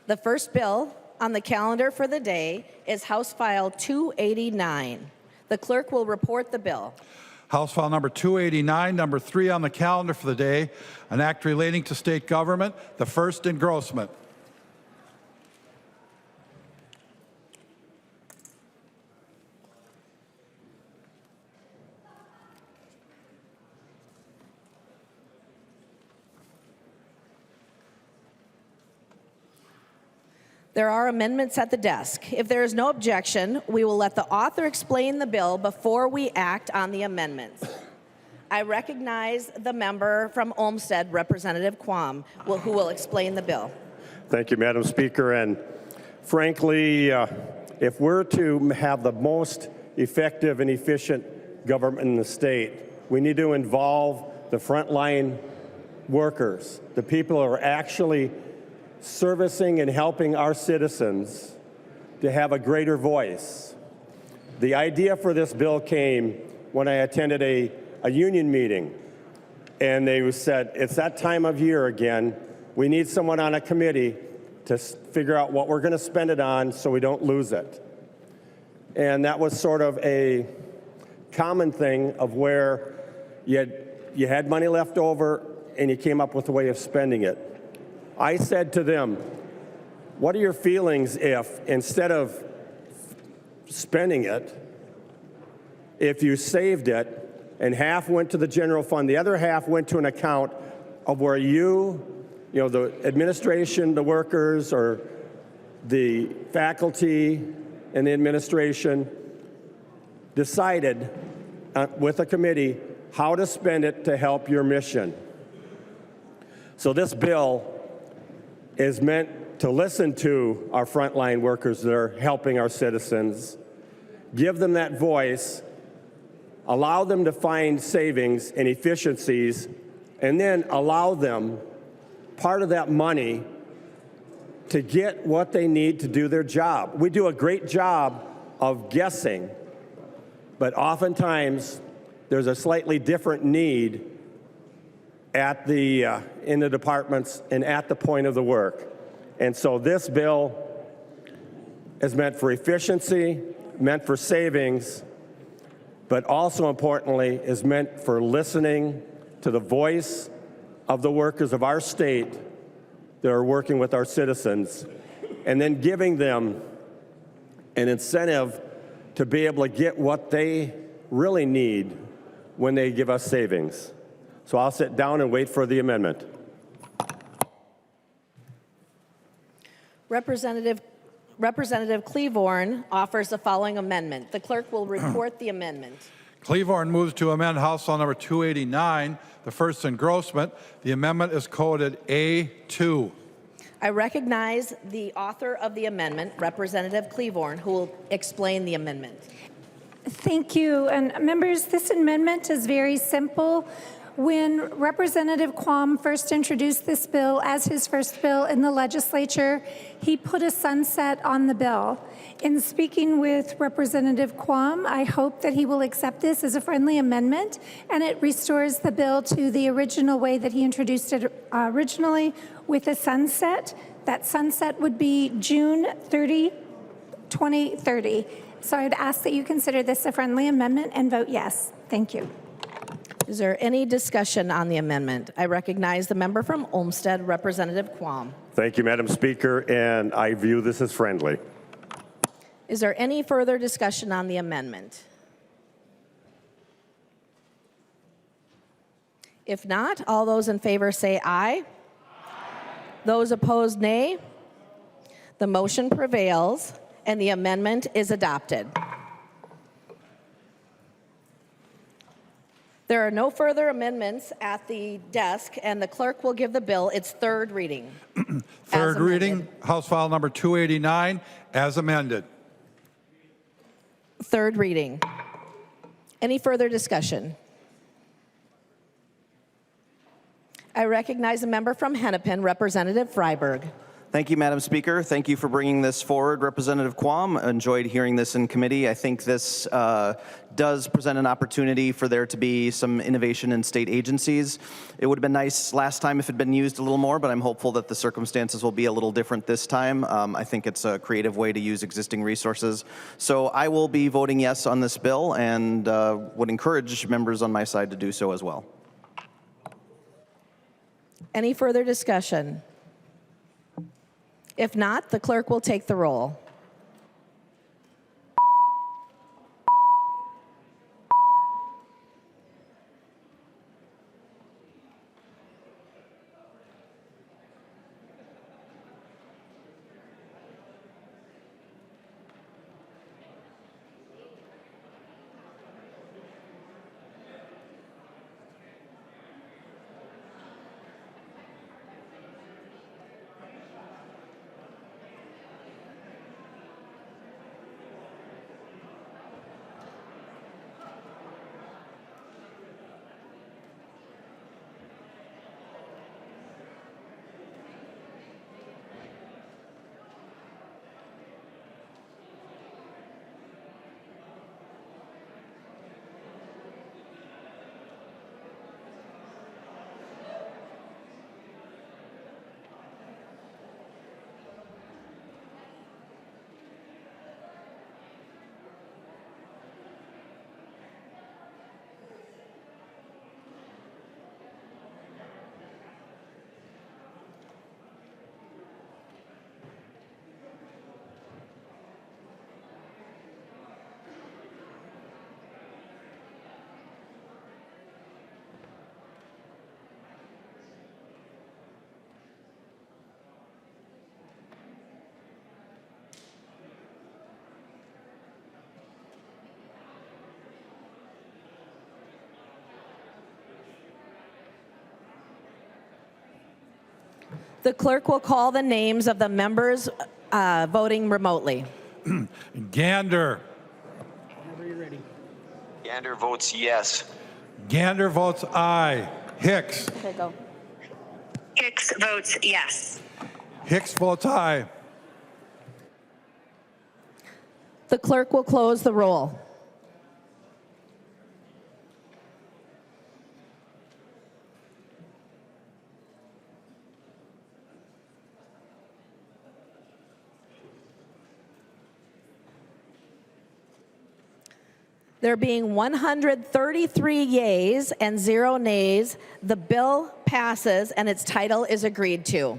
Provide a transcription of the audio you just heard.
The first bill on the calendar for the day is House File 289. The clerk will report the bill. House File number 289, number 3 on the calendar for the day, an act relating to state government, the first engrossment. There are amendments at the desk. If there is no objection, we will let the author explain the bill before we act on the amendments. I recognize the member from Olmsted, Representative Quam, who will explain the bill. Thank you, Madam Speaker. And frankly, if we're to have the most effective and efficient government in the state, we need to involve the frontline workers, the people who are actually servicing and helping our citizens to have a greater voice. The idea for this bill came when I attended a union meeting, and they said, it's that time of year again. We need someone on a committee to figure out what we're going to spend it on so we don't lose it. And that was sort of a common thing of where you had money left over and you came up with a way of spending it. I said to them, what are your feelings if, instead of spending it, if you saved it and half went to the general fund, the other half went to an account of where the administration, the workers, or the faculty and the administration decided with a committee how to spend it to help your mission. So this bill is meant to listen to our frontline workers that are helping our citizens, give them that voice, allow them to find savings and efficiencies, and then allow them part of that money to get what they need to do their job. We do a great job of guessing, but oftentimes there's a slightly different need in the departments and at the point of the work. And so this bill is meant for efficiency, meant for savings, but also importantly is meant for listening to the voice of the workers of our state that are working with our citizens, and then giving them an incentive to be able to get what they really need when they give us savings. So I'll sit down and wait for the amendment. Representative Cleavorn offers the following amendment. The clerk will report the amendment. Cleavorn moves to amend House File number 289, the first engrossment. The amendment is coded A2. I recognize the author of the amendment, Representative Cleavorn, who will explain the amendment. Thank you. And members, this amendment is very simple. When Representative Quam first introduced this bill as his first bill in the legislature, he put a sunset on the bill. In speaking with Representative Quam, I hope that he will accept this as a friendly amendment, and it restores the bill to the original way that he introduced it originally, with a sunset. That sunset would be June 30, 2030. So I'd ask that you consider this a friendly amendment and vote yes. Thank you. Is there any discussion on the amendment? I recognize the member from Olmsted, Representative Quam. Thank you, Madam Speaker, and I view this as friendly. Is there any further discussion on the amendment? If not, all those in favor say aye. Aye. Those opposed, nay. The motion prevails, and the amendment is adopted. There are no further amendments at the desk, and the clerk will give the bill its third reading. Third reading, House File number 289, as amended. Third reading. Any further discussion? I recognize the member from Hennepin, Representative Freiberg. Thank you, Madam Speaker. Thank you for bringing this forward, Representative Quam. Enjoyed hearing this in committee. I think this does present an opportunity for there to be some innovation in state agencies. It would have been nice last time if it had been used a little more, but I'm hopeful that the circumstances will be a little different this time. I think it's a creative way to use existing resources. So I will be voting yes on this bill and would encourage members on my side to do so as well. Any further discussion? If not, the clerk will take the roll. The clerk will call the names of the members voting remotely. Gander. Gander votes yes. Gander votes aye. Hicks. Okay, go. Hicks votes yes. Hicks votes aye. The clerk will close the roll. There being 133 yeas and 0 nays, the bill passes and its title is agreed to.